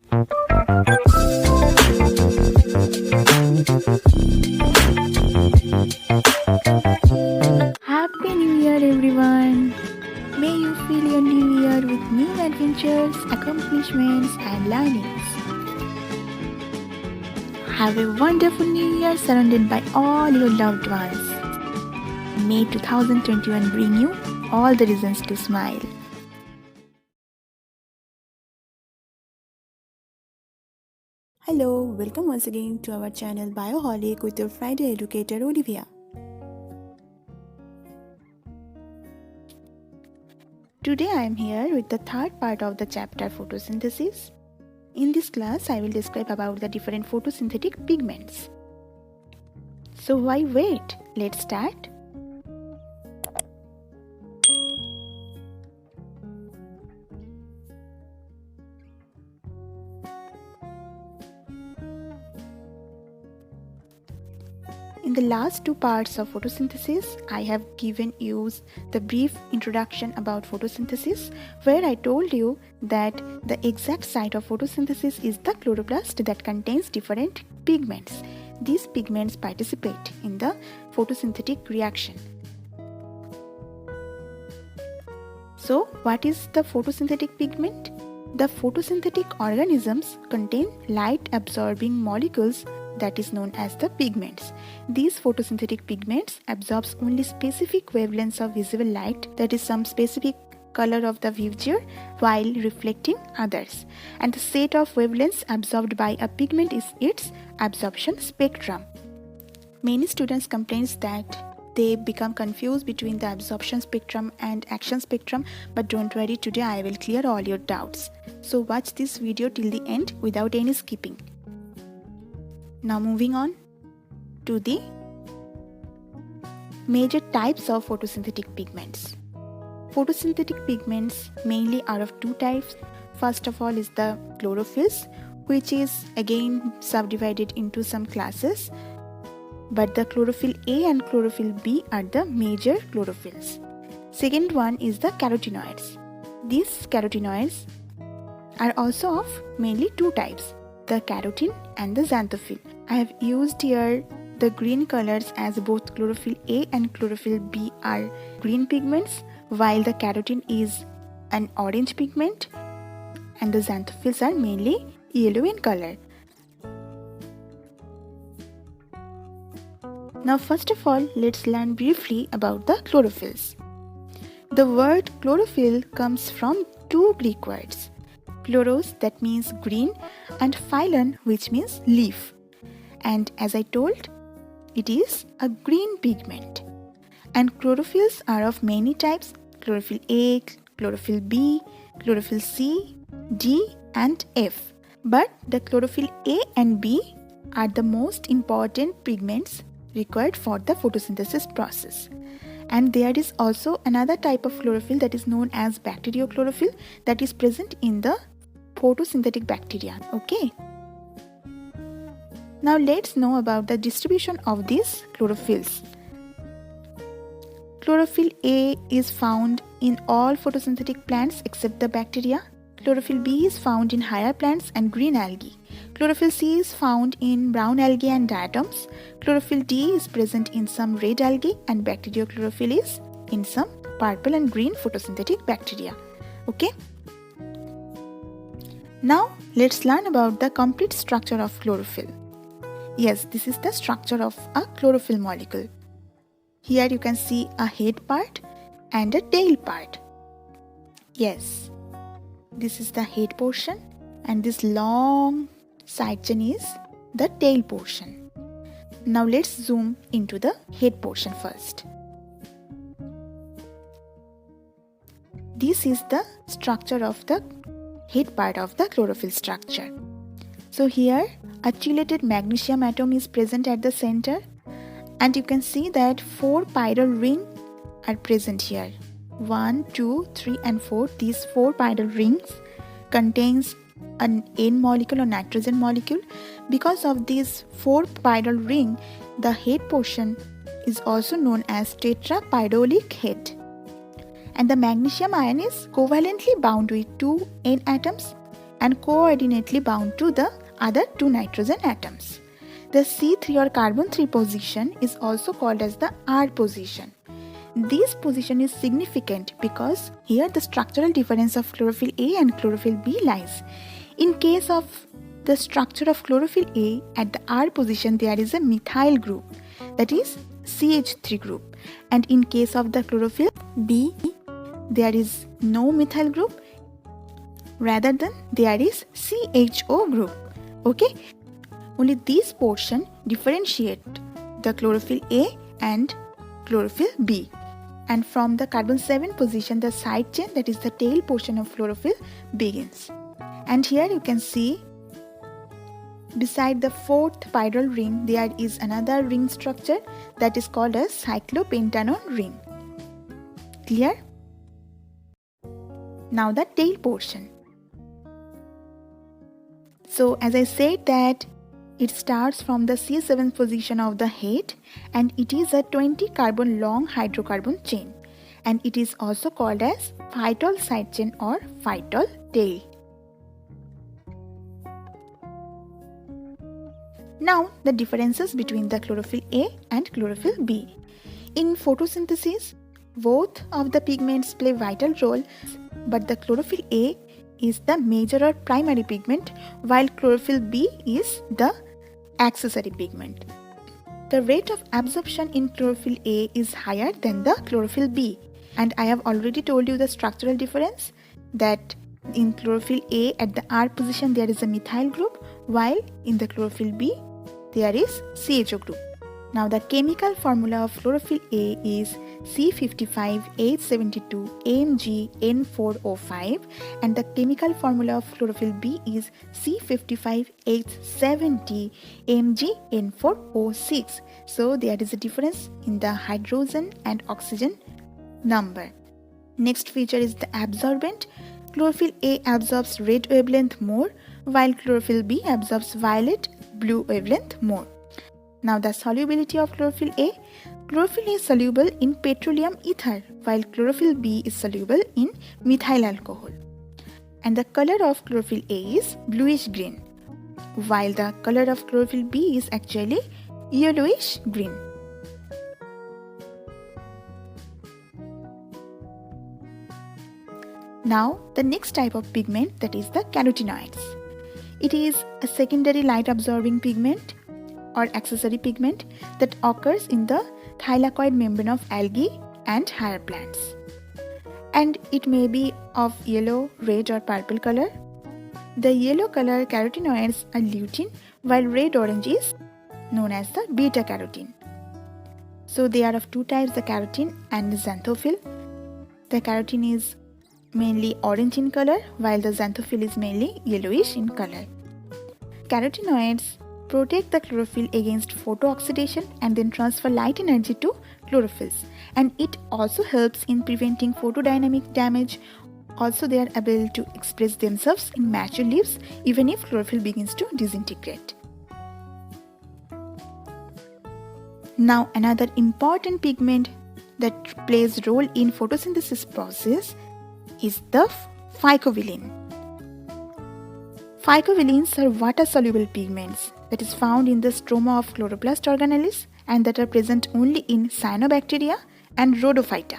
Happy New Year, everyone! May you fill your new year with new adventures, accomplishments, and learnings. Have a wonderful new year surrounded by all your loved ones. May 2021 bring you all the reasons to smile. Hello, welcome once again to our channel Bioholic with your Friday educator Olivia. Today I am here with the third part of the chapter photosynthesis. In this class I will describe about the different photosynthetic pigments. So why wait? Let's start. In the last two parts of photosynthesis, I have given you the brief introduction about photosynthesis, where I told you that the exact site of photosynthesis is the chloroplast that contains different pigments. These pigments participate in the photosynthetic reaction. So, what is the photosynthetic pigment? The photosynthetic organisms contain light-absorbing molecules that is known as the pigments. These photosynthetic pigments absorbs only specific wavelengths of visible light, that is some specific color of the viewfield, while reflecting others. And the set of wavelengths absorbed by a pigment is its absorption spectrum. Many students complain that they become confused between the absorption spectrum and action spectrum, but don't worry, today I will clear all your doubts. So watch this video till the end without any skipping. Now moving on to the major types of photosynthetic pigments. Photosynthetic pigments mainly are of two types. First of all is the chlorophylls, which is again subdivided into some classes, but the chlorophyll A and chlorophyll B are the major chlorophylls. Second one is the carotenoids. These carotenoids are also of mainly two types, the carotene and the xanthophyll. I have used here the green colors as both chlorophyll A and chlorophyll B are green pigments, while the carotene is an orange pigment and the xanthophylls are mainly yellow in color. Now first of all, let's learn briefly about the chlorophylls. The word chlorophyll comes from two Greek words, chloros, that means green, and phylon, which means leaf. And as I told, it is a green pigment. And chlorophylls are of many types: chlorophyll A, chlorophyll B, chlorophyll C, D and F. But the chlorophyll A and B are the most important pigments required for the photosynthesis process. And there is also another type of chlorophyll that is known as bacteriochlorophyll that is present in the photosynthetic bacteria. Okay. Now let's know about the distribution of these chlorophylls. Chlorophyll A is found in all photosynthetic plants except the bacteria. Chlorophyll B is found in higher plants and green algae. Chlorophyll C is found in brown algae and diatoms. Chlorophyll D is present in some red algae, and bacteriochlorophyll is in some purple and green photosynthetic bacteria. Okay. Now let's learn about the complete structure of chlorophyll. Yes, this is the structure of a chlorophyll molecule. Here you can see a head part and a tail part. Yes, this is the head portion and this long side chain is the tail portion. Now let's zoom into the head portion first. This is the structure of the head part of the chlorophyll structure. So here a chelated magnesium atom is present at the center, and you can see that 4 chiral rings are present here. 1, 2, 3 and 4. These 4 chiral rings contains an N molecule or nitrogen molecule. Because of these 4 chiral ring, the head portion is also known as tetrapyrrolic head. And the magnesium ion is covalently bound with 2 N atoms and coordinately bound to the other two nitrogen atoms. The C3 or carbon 3 position is also called as the R position. This position is significant because here the structural difference of chlorophyll A and chlorophyll B lies. In case of the structure of chlorophyll A, at the R position there is a methyl group, that is CH3 group, and in case of the chlorophyll B there is no methyl group, rather than there is CHO group. Okay, only this portion differentiate the chlorophyll A and chlorophyll B. And from the carbon 7 position, the side chain, that is the tail portion of chlorophyll, begins. And here you can see beside the fourth chiral ring there is another ring structure that is called as cyclopentanone ring. Clear? Now the tail portion. So as I said that it starts from the C7 position of the head and it is a 20 carbon long hydrocarbon chain, and it is also called as phytol side chain or phytol tail. Now the differences between the chlorophyll A and chlorophyll B. In photosynthesis, both of the pigments play vital role, but the chlorophyll A is the major or primary pigment while chlorophyll B is the accessory pigment. The rate of absorption in chlorophyll A is higher than the chlorophyll B, and I have already told you the structural difference, that in chlorophyll A at the R position there is a methyl group, while in the chlorophyll B there is CHO group. Now the chemical formula of chlorophyll A is C55H72AMgN4O5 and the chemical formula of chlorophyll B is C55H70AMgN4O6. So there is a difference in the hydrogen and oxygen number. Next feature is the absorbent. Chlorophyll A absorbs red wavelength more while chlorophyll B absorbs violet blue wavelength more. Now the solubility of chlorophyll A. Chlorophyll A is soluble in petroleum ether while chlorophyll B is soluble in methyl alcohol. And the color of chlorophyll A is bluish green while the color of chlorophyll B is actually yellowish green. Now the next type of pigment, that is the carotenoids. It is a secondary light absorbing pigment or accessory pigment that occurs in the thylakoid membrane of algae and higher plants. And it may be of yellow, red or purple color. The yellow color carotenoids are lutein while red-orange is known as the beta-carotene. So they are of two types, the carotene and the xanthophyll. The carotene is mainly orange in color while the xanthophyll is mainly yellowish in color. Carotenoids protect the chlorophyll against photooxidation and then transfer light energy to chlorophylls, and it also helps in preventing photodynamic damage. Also they are able to express themselves in mature leaves even if chlorophyll begins to disintegrate. Now another important pigment that plays role in photosynthesis process is the phycobilin. Phycobilins are water-soluble pigments that is found in the stroma of chloroplast organelles and that are present only in cyanobacteria and rhodophyta.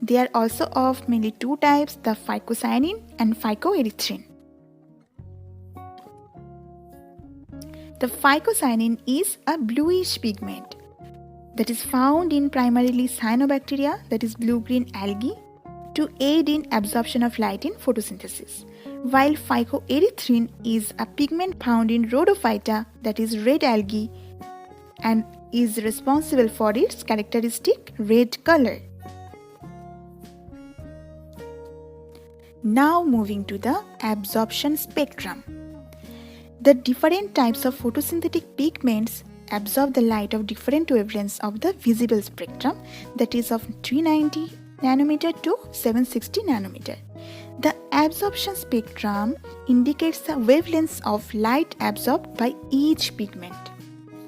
They are also of mainly two types, the phycocyanin and phycoerythrin. The phycocyanin is a bluish pigment that is found in primarily cyanobacteria, that is blue-green algae, to aid in absorption of light in photosynthesis, while phycoerythrin is a pigment found in rhodophyta, that is red algae, and is responsible for its characteristic red color. Now moving to the absorption spectrum. The different types of photosynthetic pigments absorb the light of different wavelengths of the visible spectrum, that is of 390 nanometer to 760 nanometer. The absorption spectrum indicates the wavelengths of light absorbed by each pigment.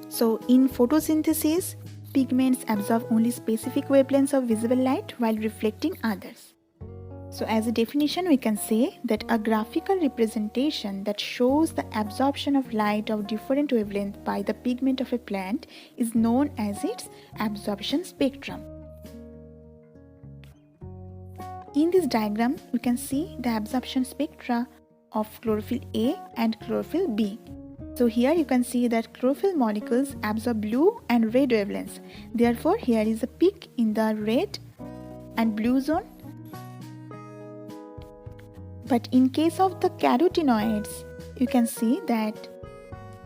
So in photosynthesis, pigments absorb only specific wavelengths of visible light while reflecting others. So as a definition, we can say that a graphical representation that shows the absorption of light of different wavelength by the pigment of a plant is known as its absorption spectrum. In this diagram, we can see the absorption spectra of chlorophyll A and chlorophyll B. So here you can see that chlorophyll molecules absorb blue and red wavelengths. Therefore, here is a peak in the red and blue zone. But in case of the carotenoids, you can see that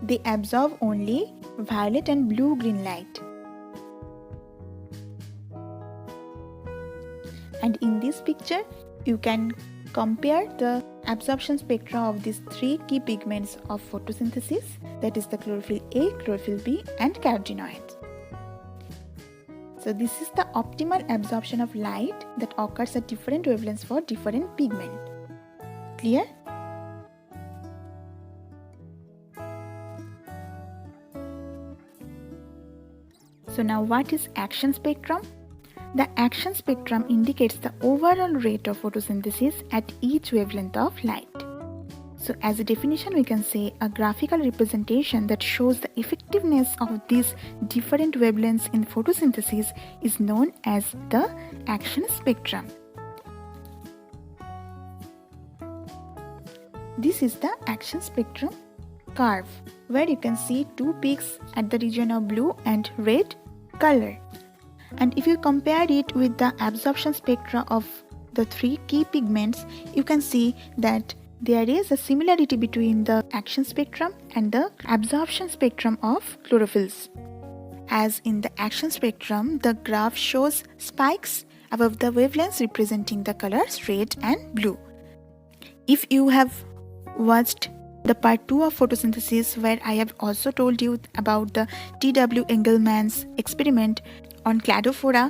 they absorb only violet and blue-green light. And in this picture, you can compare the absorption spectra of these three key pigments of photosynthesis, that is the chlorophyll A, chlorophyll B and carotenoids. So this is the optimal absorption of light that occurs at different wavelengths for different pigments. Clear? So now what is action spectrum? The action spectrum indicates the overall rate of photosynthesis at each wavelength of light. So as a definition, we can say a graphical representation that shows the effectiveness of these different wavelengths in photosynthesis is known as the action spectrum. This is the action spectrum curve, where you can see two peaks at the region of blue and red color. And if you compare it with the absorption spectra of the three key pigments, you can see that there is a similarity between the action spectrum and the absorption spectrum of chlorophylls. As in the action spectrum, the graph shows spikes above the wavelengths representing the colors red and blue. If you have watched the part 2 of photosynthesis, where I have also told you about the T.W. Engelmann's experiment on cladophora,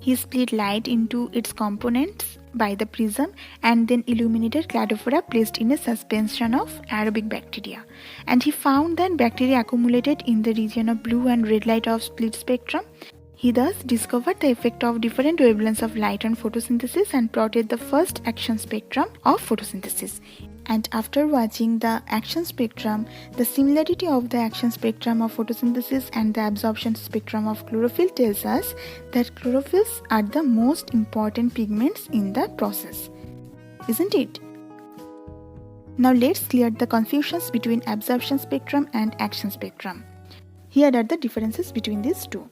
he split light into its components by the prism and then illuminated cladophora placed in a suspension of aerobic bacteria. And he found that bacteria accumulated in the region of blue and red light of split spectrum. He thus discovered the effect of different wavelengths of light on photosynthesis and plotted the first action spectrum of photosynthesis. And after watching the action spectrum, the similarity of the action spectrum of photosynthesis and the absorption spectrum of chlorophyll tells us that chlorophylls are the most important pigments in the process. Isn't it? Now let's clear the confusions between absorption spectrum and action spectrum. Here are the differences between these two.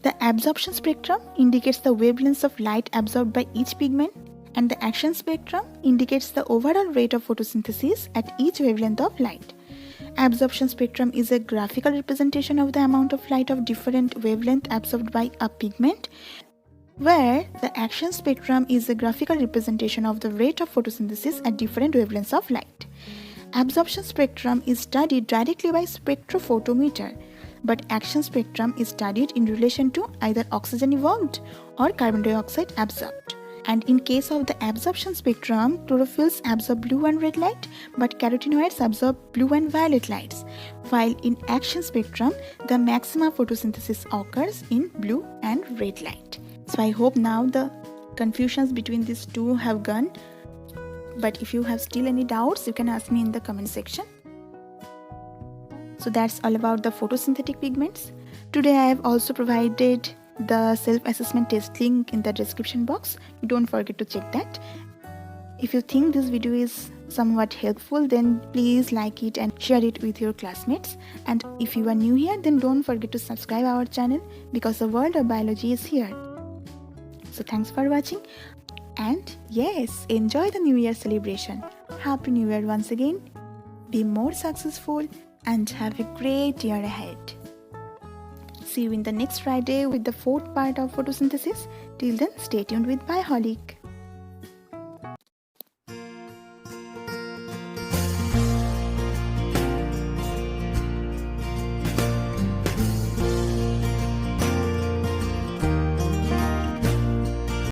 The absorption spectrum indicates the wavelengths of light absorbed by each pigment, and the action spectrum indicates the overall rate of photosynthesis at each wavelength of light. Absorption spectrum is a graphical representation of the amount of light of different wavelength absorbed by a pigment, where the action spectrum is a graphical representation of the rate of photosynthesis at different wavelengths of light. Absorption spectrum is studied directly by spectrophotometer, but action spectrum is studied in relation to either oxygen evoked or carbon dioxide absorbed. And in case of the absorption spectrum, chlorophylls absorb blue and red light, but carotenoids absorb blue and violet lights, while in action spectrum, the maximum photosynthesis occurs in blue and red light. So I hope now the confusions between these two have gone. But if you have still any doubts, you can ask me in the comment section. So that's all about the photosynthetic pigments. Today I have also provided the self-assessment test link in the description box. Don't forget to check that. If you think this video is somewhat helpful, then please like it and share it with your classmates. And if you are new here, then don't forget to subscribe our channel, because the world of biology is here. So thanks for watching, and yes, enjoy the New Year celebration. Happy New Year once again. Be more successful and have a great year ahead. See you in the next Friday with the fourth part of photosynthesis. Till then, stay tuned with Bioholic.